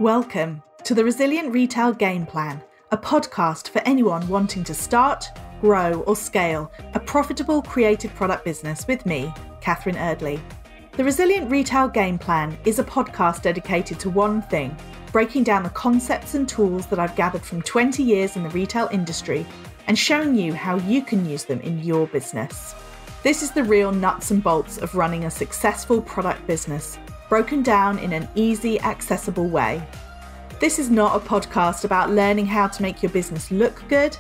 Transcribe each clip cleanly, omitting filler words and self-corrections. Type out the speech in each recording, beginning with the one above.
Welcome to the Resilient Retail Game Plan, a podcast for anyone wanting to start, grow or scale a profitable creative product business with me, Catherine Eardley. The Resilient Retail Game Plan is a podcast dedicated to one thing, breaking down the concepts and tools that I've gathered from 20 years in the retail industry and showing you how you can use them in your business. This is the real nuts and bolts of running a successful product business, broken down in an easy, accessible way. This is not a podcast about learning how to make your business look good.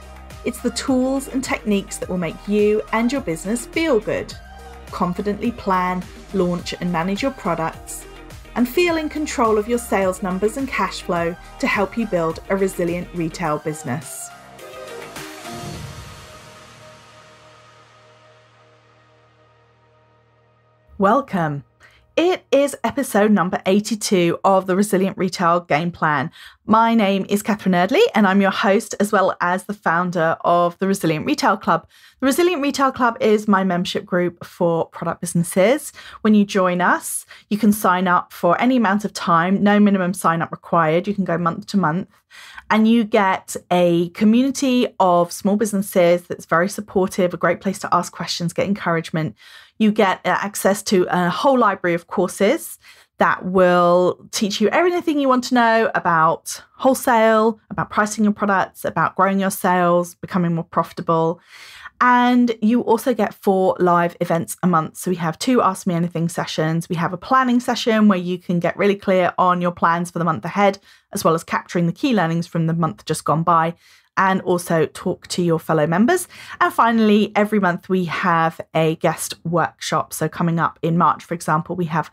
It's the tools and techniques that will make you and your business feel good. Confidently plan, launch and manage your products, and feel in control of your sales numbers and cash flow to help you build a resilient retail business. Welcome. It is episode number 82 of the Resilient Retail Game Plan. My name is Catherine Eardley and I'm your host as well as the founder of the Resilient Retail Club. The Resilient Retail Club is my membership group for product businesses. When you join us, you can sign up for any amount of time, no minimum sign up required. You can go month to month and you get a community of small businesses that's very supportive, a great place to ask questions, get encouragement. You get access to a whole library of courses that will teach you everything you want to know about wholesale, about pricing your products, about growing your sales, becoming more profitable. And you also get 4 live events a month. So we have 2 Ask Me Anything sessions. We have a planning session where you can get really clear on your plans for the month ahead, as well as capturing the key learnings from the month just gone by, and also talk to your fellow members. And finally, every month we have a guest workshop. So coming up in March, for example, we have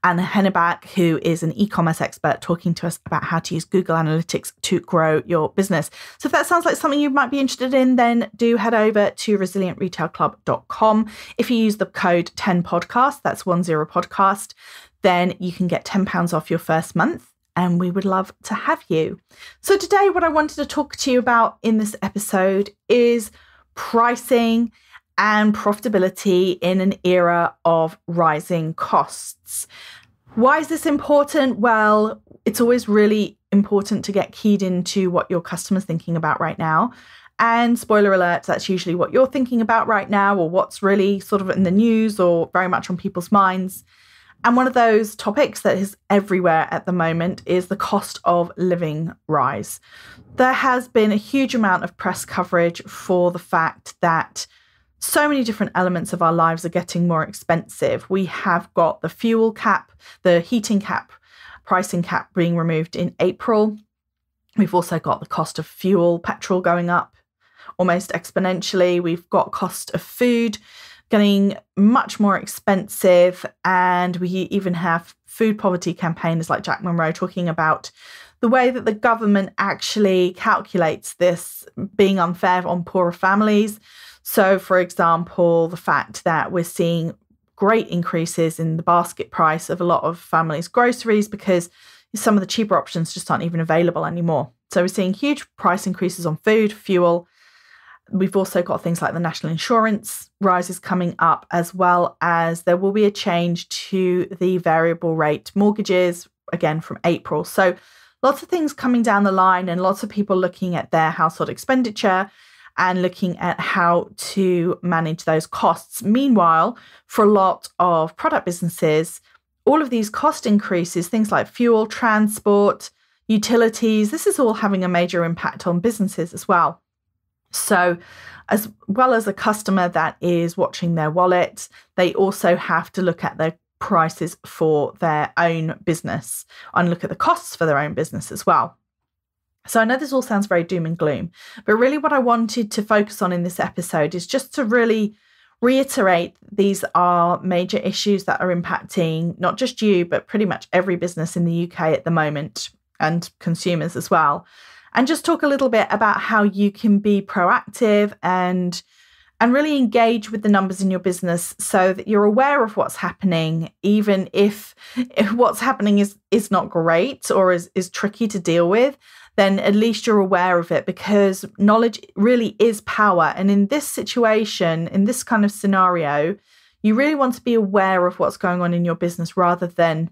Anna Henneback, who is an e-commerce expert, talking to us about how to use Google Analytics to grow your business. So if that sounds like something you might be interested in, then do head over to resilientretailclub.com. If you use the code 10podcast, that's 10podcast, then you can get £10 off your first month. And we would love to have you. So today, what I wanted to talk to you about in this episode is pricing and profitability in an era of rising costs. Why is this important? Well, it's always really important to get keyed into what your customer's thinking about right now. And spoiler alert, that's usually what you're thinking about right now, or what's really sort of in the news or very much on people's minds. And one of those topics that is everywhere at the moment is the cost of living rise. There has been a huge amount of press coverage for the fact that so many different elements of our lives are getting more expensive. We have got the fuel cap, the heating cap, pricing cap being removed in April. We've also got the cost of fuel, petrol going up almost exponentially. We've got cost of food getting much more expensive. And we even have food poverty campaigners like Jack Monroe talking about the way that the government actually calculates this being unfair on poorer families. So, for example, the fact that we're seeing great increases in the basket price of a lot of families' groceries because some of the cheaper options just aren't even available anymore. So we're seeing huge price increases on food, fuel. We've also got things like the national insurance rises coming up, as well as there will be a change to the variable rate mortgages, again, from April. So lots of things coming down the line and lots of people looking at their household expenditure and looking at how to manage those costs. Meanwhile, for a lot of product businesses, all of these cost increases, things like fuel, transport, utilities, this is all having a major impact on businesses as well. So as well as a customer that is watching their wallet, they also have to look at their prices for their own business and look at the costs for their own business as well. So I know this all sounds very doom and gloom, but really what I wanted to focus on in this episode is just to really reiterate these are major issues that are impacting not just you, but pretty much every business in the UK at the moment and consumers as well. And just talk a little bit about how you can be proactive and really engage with the numbers in your business so that you're aware of what's happening, even if what's happening is not great or is tricky to deal with, then at least you're aware of it, because knowledge really is power. And in this situation, in this kind of scenario, you really want to be aware of what's going on in your business rather than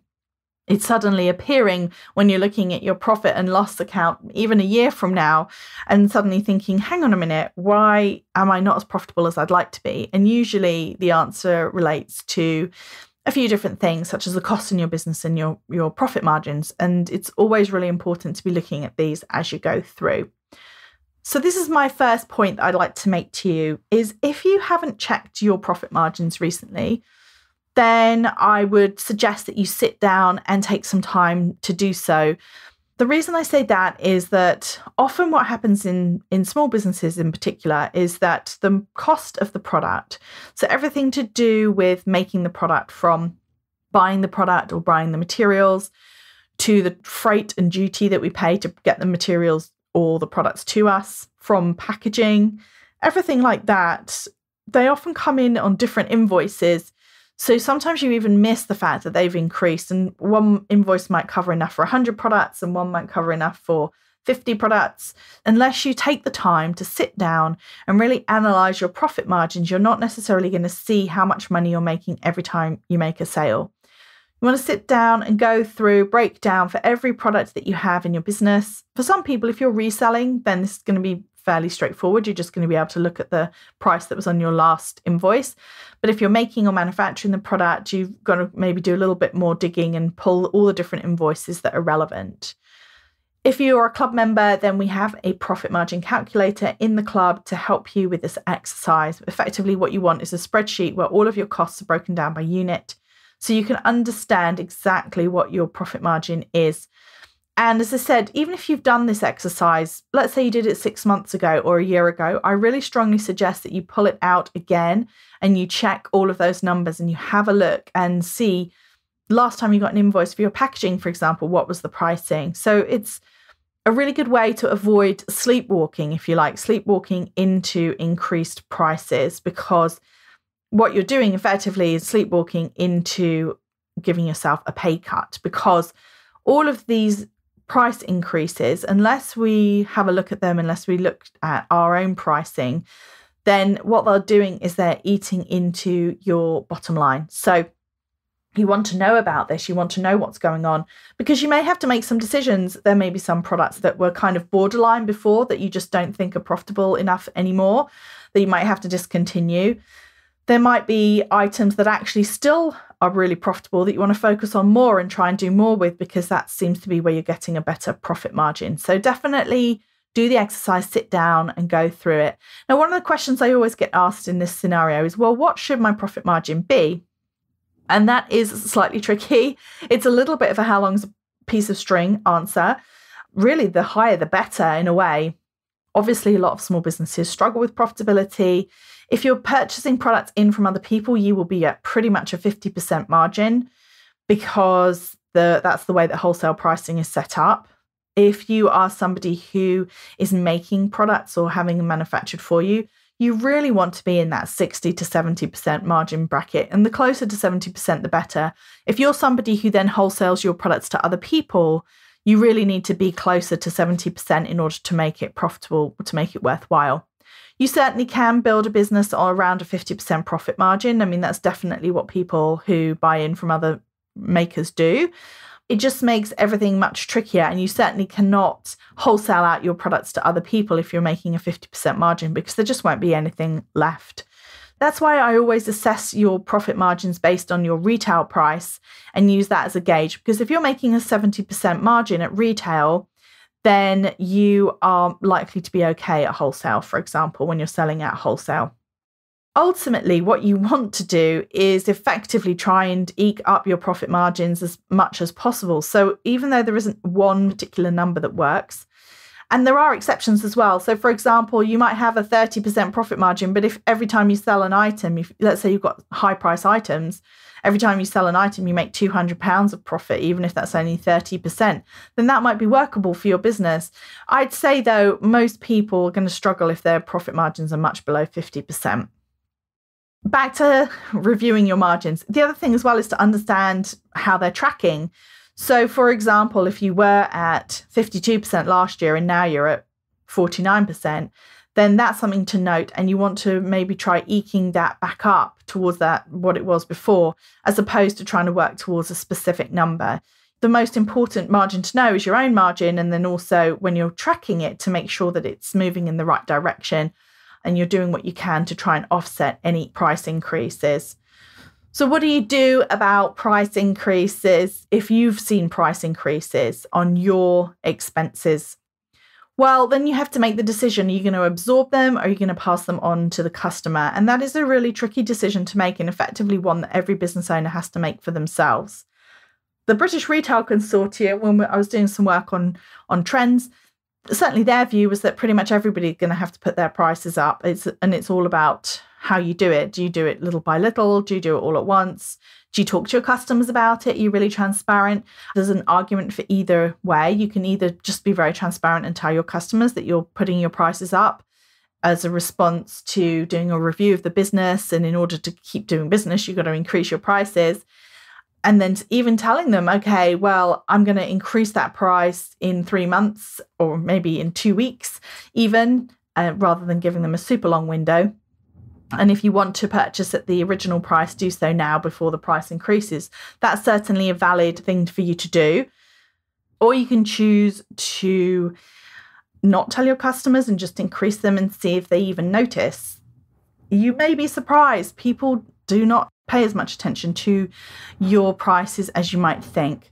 It's suddenly appearing when you're looking at your profit and loss account, even a year from now, and suddenly thinking, hang on a minute, why am I not as profitable as I'd like to be? And usually the answer relates to a few different things, such as the cost in your business and your profit margins. And it's always really important to be looking at these as you go through. So this is my first point that I'd like to make to you, is if you haven't checked your profit margins recently, then I would suggest that you sit down and take some time to do so. The reason I say that is that often what happens in small businesses in particular is that the cost of the product, so everything to do with making the product, from buying the product or buying the materials to the freight and duty that we pay to get the materials or the products to us, from packaging, everything like that, they often come in on different invoices. So sometimes you even miss the fact that they've increased, and one invoice might cover enough for 100 products and one might cover enough for 50 products. Unless you take the time to sit down and really analyze your profit margins, you're not necessarily going to see how much money you're making every time you make a sale. You want to sit down and go through, break down for every product that you have in your business. For some people, if you're reselling, then this is going to be fairly straightforward. You're just going to be able to look at the price that was on your last invoice. But if you're making or manufacturing the product, you've got to maybe do a little bit more digging and pull all the different invoices that are relevant. If you're a club member, then we have a profit margin calculator in the club to help you with this exercise. Effectively, what you want is a spreadsheet where all of your costs are broken down by unit, so you can understand exactly what your profit margin is. And as I said, even if you've done this exercise, let's say you did it 6 months ago or a year ago, I really strongly suggest that you pull it out again and you check all of those numbers and you have a look and see, last time you got an invoice for your packaging, for example, what was the pricing? So it's a really good way to avoid sleepwalking, if you like, sleepwalking into increased prices, because what you're doing effectively is sleepwalking into giving yourself a pay cut, because all of these price increases, unless we have a look at them, unless we look at our own pricing, then what they're doing is they're eating into your bottom line. So you want to know about this, you want to know what's going on, because you may have to make some decisions. There may be some products that were kind of borderline before that you just don't think are profitable enough anymore, that you might have to discontinue. There might be items that actually still are really profitable that you want to focus on more and try and do more with, because that seems to be where you're getting a better profit margin. So definitely do the exercise, sit down and go through it. Now, one of the questions I always get asked in this scenario is, well, what should my profit margin be? And that is slightly tricky. It's a little bit of a how long's a piece of string answer. Really, the higher, the better in a way. Obviously, a lot of small businesses struggle with profitability. If you're purchasing products in from other people, you will be at pretty much a 50% margin, because that's the way that wholesale pricing is set up. If you are somebody who is making products or having them manufactured for you, you really want to be in that 60 to 70% margin bracket. And the closer to 70%, the better. If you're somebody who then wholesales your products to other people, you really need to be closer to 70% in order to make it profitable, to make it worthwhile. You certainly can build a business around a 50% profit margin. I mean, that's definitely what people who buy in from other makers do. It just makes everything much trickier, and you certainly cannot wholesale out your products to other people if you're making a 50% margin, because there just won't be anything left. That's why I always assess your profit margins based on your retail price and use that as a gauge, because if you're making a 70% margin at retail, then you are likely to be okay at wholesale, for example, when you're selling at wholesale. Ultimately, what you want to do is effectively try and eke up your profit margins as much as possible. So even though there isn't one particular number that works, and there are exceptions as well. So for example, you might have a 30% profit margin, but if every time you sell an item, let's say you've got high price items, every time you sell an item, you make £200 of profit, even if that's only 30%, then that might be workable for your business. I'd say, though, most people are going to struggle if their profit margins are much below 50%. Back to reviewing your margins. The other thing as well is to understand how they're tracking. So, for example, if you were at 52% last year and now you're at 49%, then that's something to note, and you want to maybe try eking that back up towards that what it was before, as opposed to trying to work towards a specific number. the most important margin to know is your own margin. And then also when you're tracking it, to make sure that it's moving in the right direction and you're doing what you can to try and offset any price increases. So what do you do about price increases if you've seen price increases on your expenses? Well, then you have to make the decision. Are you going to absorb them or are you going to pass them on to the customer? And that is a really tricky decision to make, and effectively one that every business owner has to make for themselves. The British Retail Consortium, when I was doing some work on trends, certainly their view was that pretty much everybody's going to have to put their prices up. It's all about how you do it. Do you do it little by little? Do you do it all at once? Do you talk to your customers about it? Are you really transparent? There's an argument for either way. You can either just be very transparent and tell your customers that you're putting your prices up as a response to doing a review of the business. And in order to keep doing business, you've got to increase your prices. And then even telling them, okay, well, I'm going to increase that price in 3 months or maybe in 2 weeks even, rather than giving them a super long window. And if you want to purchase at the original price, do so now before the price increases. That's certainly a valid thing for you to do. Or you can choose to not tell your customers and just increase them and see if they even notice. You may be surprised. People do not pay as much attention to your prices as you might think.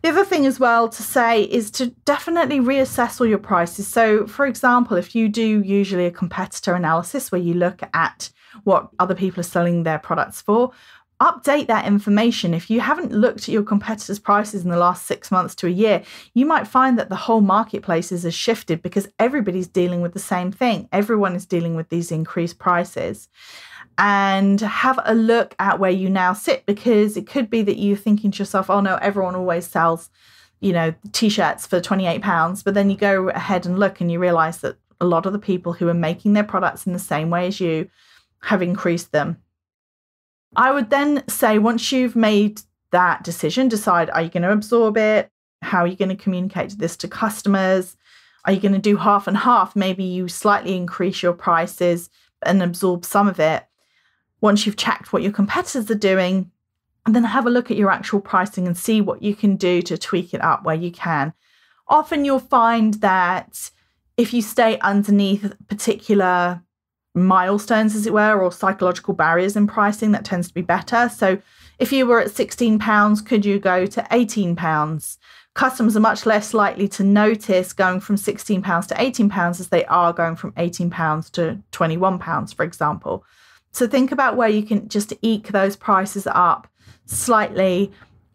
The other thing as well to say is to definitely reassess all your prices. So, for example, if you do usually a competitor analysis where you look at what other people are selling their products for, update that information. If you haven't looked at your competitors' prices in the last 6 months to a year, you might find that the whole marketplace has shifted because everybody's dealing with the same thing. Everyone is dealing with these increased prices. And have a look at where you now sit, because it could be that you're thinking to yourself, oh no, everyone always sells, t-shirts for £28. But then you go ahead and look and you realize that a lot of the people who are making their products in the same way as you have increased them. I would then say, once you've made that decision, decide, are you going to absorb it? How are you going to communicate this to customers? Are you going to do half and half? Maybe you slightly increase your prices and absorb some of it. Once you've checked what your competitors are doing, and then have a look at your actual pricing and see what you can do to tweak it up where you can. Often you'll find that if you stay underneath particular milestones, as it were, or psychological barriers in pricing, that tends to be better. So if you were at £16, could you go to £18? Customers are much less likely to notice going from £16 to £18 as they are going from £18 to £21, for example. So think about where you can just eke those prices up slightly,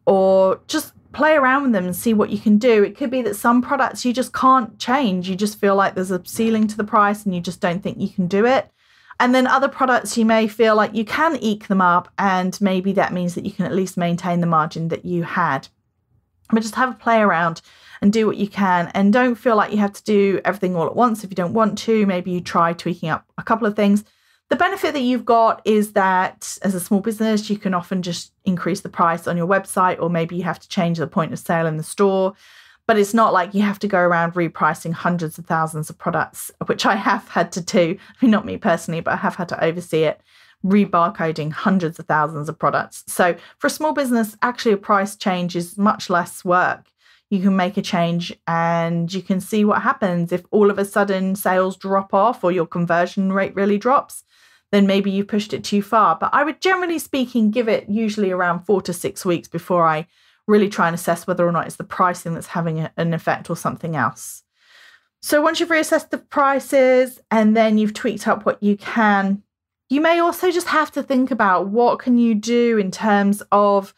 or just play around with them and see what you can do. It could be that some products you just can't change. You just feel like there's a ceiling to the price and you just don't think you can do it. And then other products you may feel like you can eke them up, and maybe that means that you can at least maintain the margin that you had. But just have a play around and do what you can, and don't feel like you have to do everything all at once if you don't want to. Maybe you try tweaking up a couple of things. The benefit that you've got is that as a small business, you can often just increase the price on your website, or maybe you have to change the point of sale in the store. But it's not like you have to go around repricing hundreds of thousands of products, which I have had to do. I mean, not me personally, but I have had to oversee it, rebarcoding hundreds of thousands of products. So for a small business, actually a price change is much less work. You can make a change and you can see what happens. If all of a sudden sales drop off or your conversion rate really drops, then maybe you pushed it too far. But I would, generally speaking, give it usually around 4 to 6 weeks before I really try and assess whether or not it's the pricing that's having an effect or something else. So once you've reassessed the prices and then you've tweaked up what you can, you may also just have to think about what can you do in terms of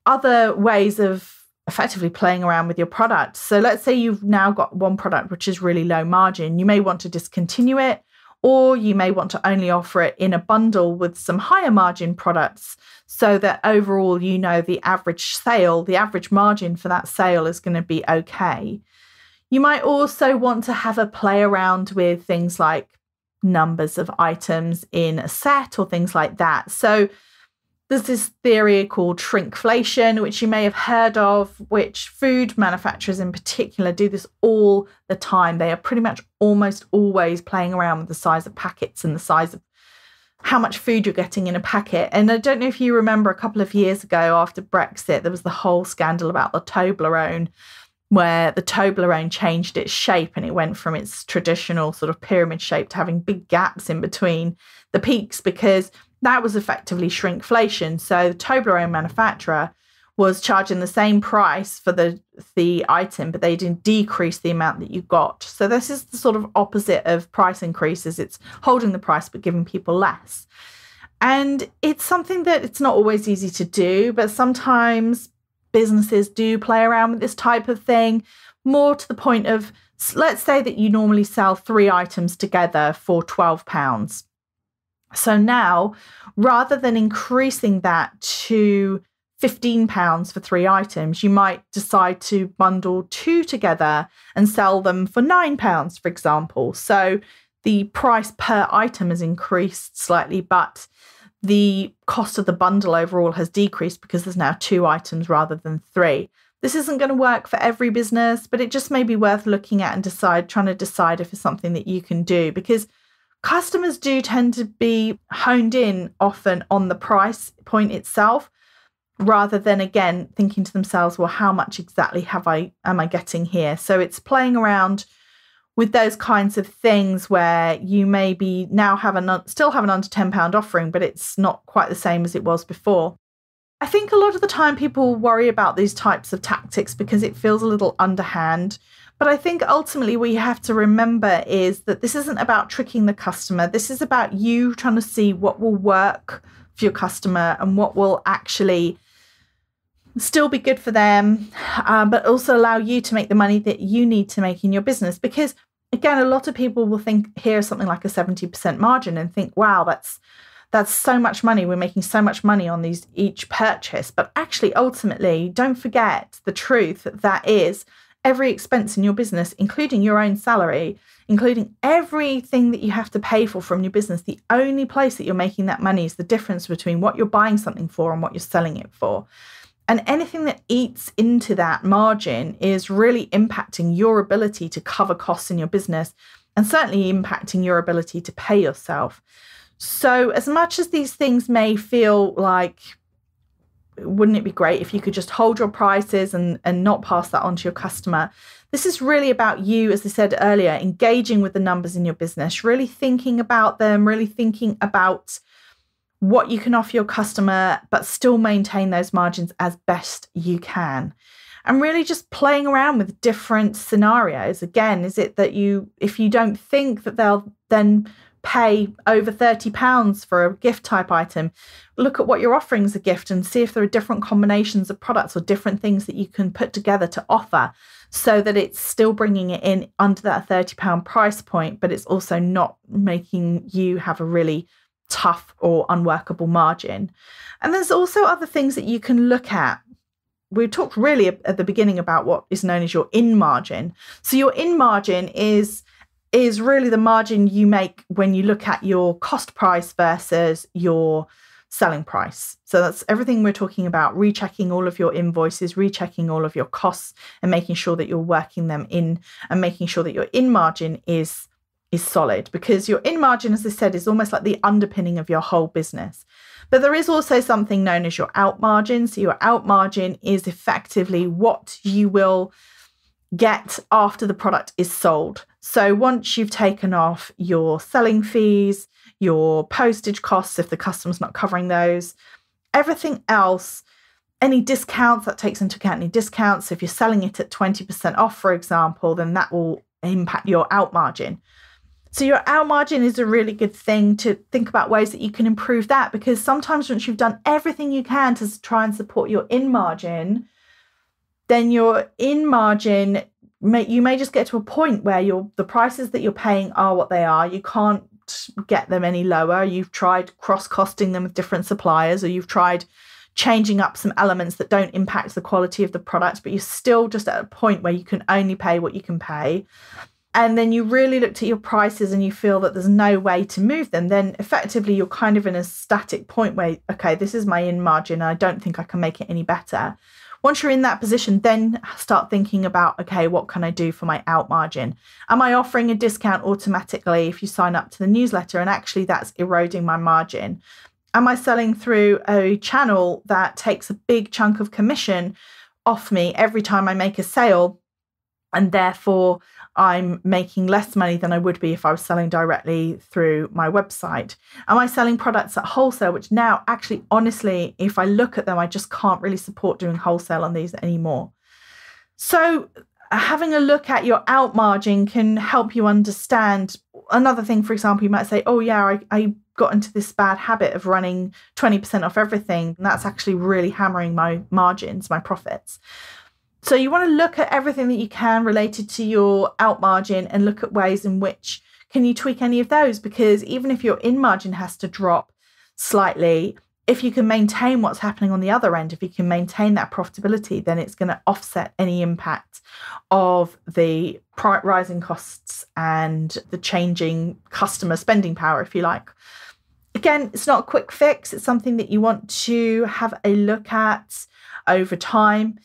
other ways of effectively playing around with your product. So let's say you've now got one product which is really low margin. You may want to discontinue it, or you may want to only offer it in a bundle with some higher margin products, so that overall, the average sale, the average margin for that sale is going to be okay. You might also want to have a play around with things like numbers of items in a set or things like that. So there's this theory called shrinkflation, which you may have heard of, which food manufacturers in particular do this all the time. They are pretty much almost always playing around with the size of packets and the size of how much food you're getting in a packet. And I don't know if you remember a couple of years ago after Brexit, there was the whole scandal about the Toblerone, where the Toblerone changed its shape and it went from its traditional sort of pyramid shape to having big gaps in between the peaks, because that was effectively shrinkflation. So the Toblerone manufacturer was charging the same price for the item, but they didn't decrease the amount that you got. So this is the sort of opposite of price increases. It's holding the price but giving people less. And it's something that it's not always easy to do, but sometimes businesses do play around with this type of thing, more to the point of, let's say that you normally sell 3 items together for £12. So now, rather than increasing that to £15 for 3 items, you might decide to bundle 2 together and sell them for £9, for example. So the price per item has increased slightly, but the cost of the bundle overall has decreased because there's now 2 items rather than 3. This isn't going to work for every business, but it just may be worth looking at and trying to decide if it's something that you can do, because customers do tend to be honed in often on the price point itself, rather than, again, thinking to themselves, well, how much exactly am I getting here? So it's playing around with those kinds of things where you maybe now still have an under £10 offering, but it's not quite the same as it was before. I think a lot of the time people worry about these types of tactics because it feels a little underhand. But I think ultimately what you have to remember is that this isn't about tricking the customer. This is about you trying to see what will work for your customer and what will actually still be good for them, but also allow you to make the money that you need to make in your business. Because again, a lot of people will hear something like a 70% margin and think, wow, that's so much money. We're making so much money on each purchase. But actually, ultimately, don't forget the truth that is every expense in your business, including your own salary, including everything that you have to pay for from your business. The only place that you're making that money is the difference between what you're buying something for and what you're selling it for. And anything that eats into that margin is really impacting your ability to cover costs in your business, and certainly impacting your ability to pay yourself. So as much as these things may feel like, wouldn't it be great if you could just hold your prices and not pass that on to your customer? This is really about you, as I said earlier, engaging with the numbers in your business, really thinking about them, really thinking about what you can offer your customer, but still maintain those margins as best you can. And really just playing around with different scenarios. Again, is it that if you don't think that they'll then pay over £30 for a gift type item, look at what you're offering as a gift and see if there are different combinations of products or different things that you can put together to offer, so that it's still bringing it in under that £30 price point, but it's also not making you have a really tough or unworkable margin. And there's also other things that you can look at. We talked really at the beginning about what is known as your in margin. So your in margin is really the margin you make when you look at your cost price versus your selling price. So that's everything we're talking about, rechecking all of your invoices, rechecking all of your costs, and making sure that you're working them in, and making sure that your in margin is solid, because your in margin, as I said, is almost like the underpinning of your whole business. But there is also something known as your out margin. So your out margin is effectively what you will get after the product is sold. So once you've taken off your selling fees, your postage costs, if the customer's not covering those, everything else, any discounts, that takes into account any discounts. So if you're selling it at 20% off, for example, then that will impact your out margin. So your out margin is a really good thing to think about ways that you can improve that, because sometimes once you've done everything you can to try and support your in margin, then your in margin, you may just get to a point where the prices that you're paying are what they are. You can't get them any lower. You've tried cross-costing them with different suppliers, or you've tried changing up some elements that don't impact the quality of the product, but you're still just at a point where you can only pay what you can pay. and then you really looked at your prices and you feel that there's no way to move them, then effectively you're kind of in a static point where, okay, this is my in margin. I don't think I can make it any better. Once you're in that position, then start thinking about, okay, what can I do for my out margin? Am I offering a discount automatically if you sign up to the newsletter and actually that's eroding my margin? Am I selling through a channel that takes a big chunk of commission off me every time I make a sale, and therefore I'm making less money than I would be if I was selling directly through my website? Am I selling products at wholesale, which now actually, honestly, if I look at them, I just can't really support doing wholesale on these anymore. So having a look at your out margin can help you understand. Another thing, for example, you might say, oh yeah, I got into this bad habit of running 20% off everything, and that's actually really hammering my margins, my profits. So you want to look at everything that you can related to your out margin and look at ways in which can you tweak any of those, because even if your in margin has to drop slightly, if you can maintain what's happening on the other end, if you can maintain that profitability, then it's going to offset any impact of the rising costs and the changing customer spending power, if you like. Again, it's not a quick fix. It's something that you want to have a look at over time.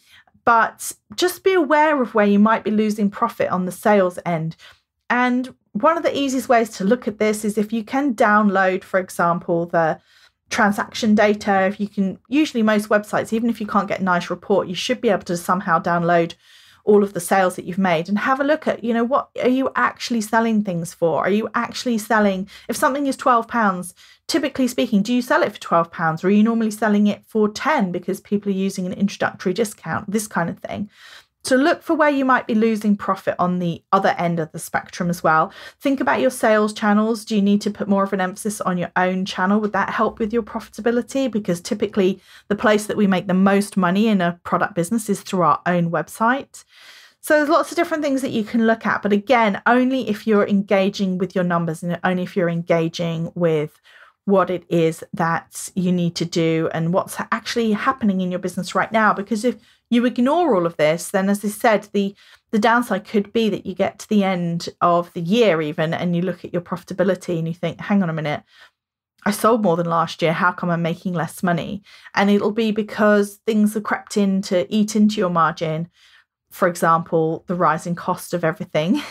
But just be aware of where you might be losing profit on the sales end. And one of the easiest ways to look at this is if you can download, for example, the transaction data. If you can, usually most websites, even if you can't get a nice report, you should be able to somehow download all of the sales that you've made and have a look at, what are you actually selling things for? Are you actually selling, if something is £12, typically speaking, do you sell it for £12 or are you normally selling it for 10 because people are using an introductory discount, this kind of thing? So look for where you might be losing profit on the other end of the spectrum as well. Think about your sales channels. Do you need to put more of an emphasis on your own channel? Would that help with your profitability? Because typically the place that we make the most money in a product business is through our own website. So there's lots of different things that you can look at. But again, only if you're engaging with your numbers and only if you're engaging with what it is that you need to do and what's actually happening in your business right now. Because if you ignore all of this, then as I said, the downside could be that you get to the end of the year even and you look at your profitability and you think, hang on a minute, I sold more than last year. How come I'm making less money? And it'll be because things have crept in to eat into your margin. For example, the rising cost of everything.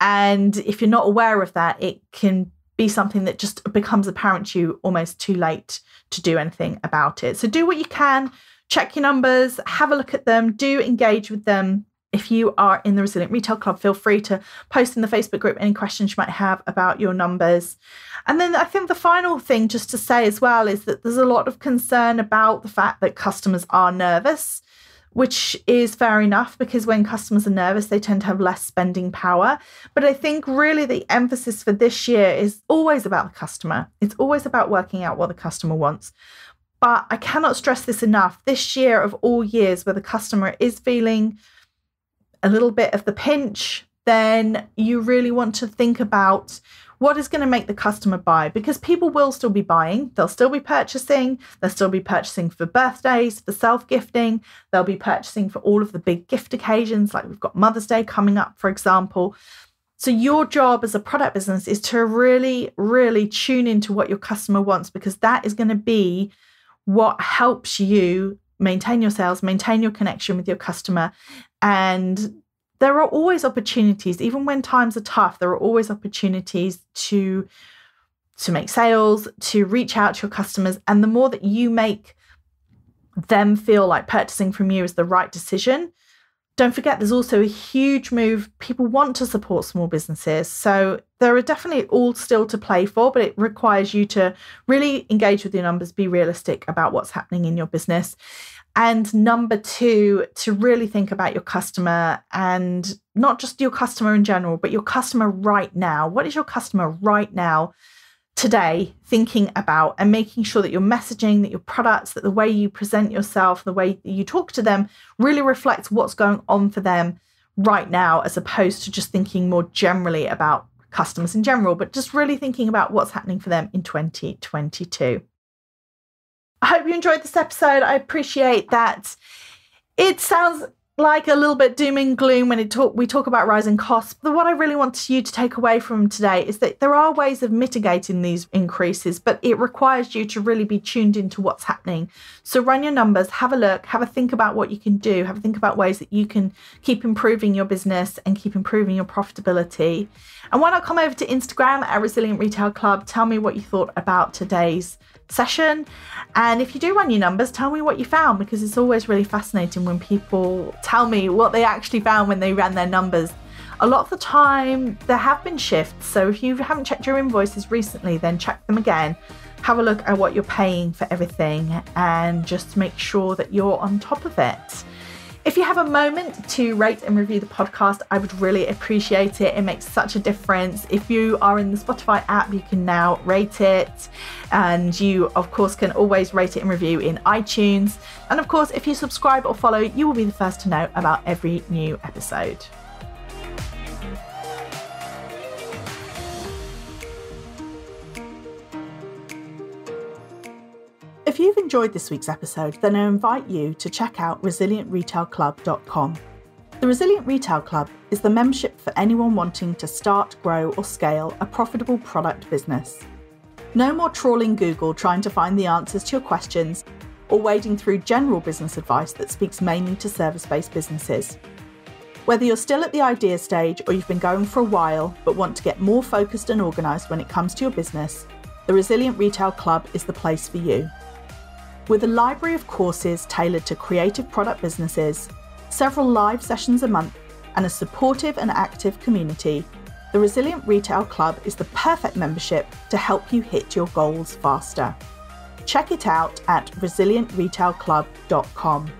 And if you're not aware of that, it can be something that just becomes apparent to you almost too late to do anything about it. So do what you can, check your numbers, have a look at them, do engage with them. If you are in the Resilient Retail Club, feel free to post in the Facebook group any questions you might have about your numbers. And then I think the final thing just to say as well is that there's a lot of concern about the fact that customers are nervous, which is fair enough because when customers are nervous, they tend to have less spending power. But I think really the emphasis for this year is always about the customer. It's always about working out what the customer wants. But I cannot stress this enough. This year of all years where the customer is feeling a little bit of the pinch, then you really want to think about what is going to make the customer buy, because people will still be buying. They'll still be purchasing. They'll still be purchasing for birthdays, for self-gifting. They'll be purchasing for all of the big gift occasions, like we've got Mother's Day coming up, for example. So your job as a product business is to really, really tune into what your customer wants, because that is going to be what helps you maintain your sales, maintain your connection with your customer. And there are always opportunities, even when times are tough, there are always opportunities to make sales, to reach out to your customers. And the more that you make them feel like purchasing from you is the right decision, don't forget there's also a huge move. People want to support small businesses. So there are definitely all still to play for, but it requires you to really engage with your numbers, be realistic about what's happening in your business. And number two, to really think about your customer, and not just your customer in general, but your customer right now. What is your customer right now, today, thinking about, and making sure that your messaging, that your products, that the way you present yourself, the way you talk to them really reflects what's going on for them right now, as opposed to just thinking more generally about customers in general, but just really thinking about what's happening for them in 2022. I hope you enjoyed this episode. I appreciate that it sounds like a little bit doom and gloom when we talk about rising costs. But what I really want you to take away from today is that there are ways of mitigating these increases, but it requires you to really be tuned into what's happening. So run your numbers, have a look, have a think about what you can do, have a think about ways that you can keep improving your business and keep improving your profitability. And why not come over to Instagram at Resilient Retail Club, tell me what you thought about today's session. And if you do run your numbers, tell me what you found, because it's always really fascinating when people tell me what they actually found when they ran their numbers. A lot of the time there have been shifts, so if you haven't checked your invoices recently, then check them again. Have a look at what you're paying for everything and just make sure that you're on top of it. If you have a moment to rate and review the podcast, I would really appreciate it. It makes such a difference. If you are in the Spotify app, you can now rate it. And you, of course, can always rate it and review in iTunes. And of course, if you subscribe or follow, you will be the first to know about every new episode. If you've enjoyed this week's episode, then I invite you to check out resilientretailclub.com. The Resilient Retail Club is the membership for anyone wanting to start, grow or scale a profitable product business. No more trawling Google trying to find the answers to your questions or wading through general business advice that speaks mainly to service-based businesses. Whether you're still at the idea stage or you've been going for a while but want to get more focused and organised when it comes to your business, the Resilient Retail Club is the place for you. With a library of courses tailored to creative product businesses, several live sessions a month, and a supportive and active community, the Resilient Retail Club is the perfect membership to help you hit your goals faster. Check it out at resilientretailclub.com.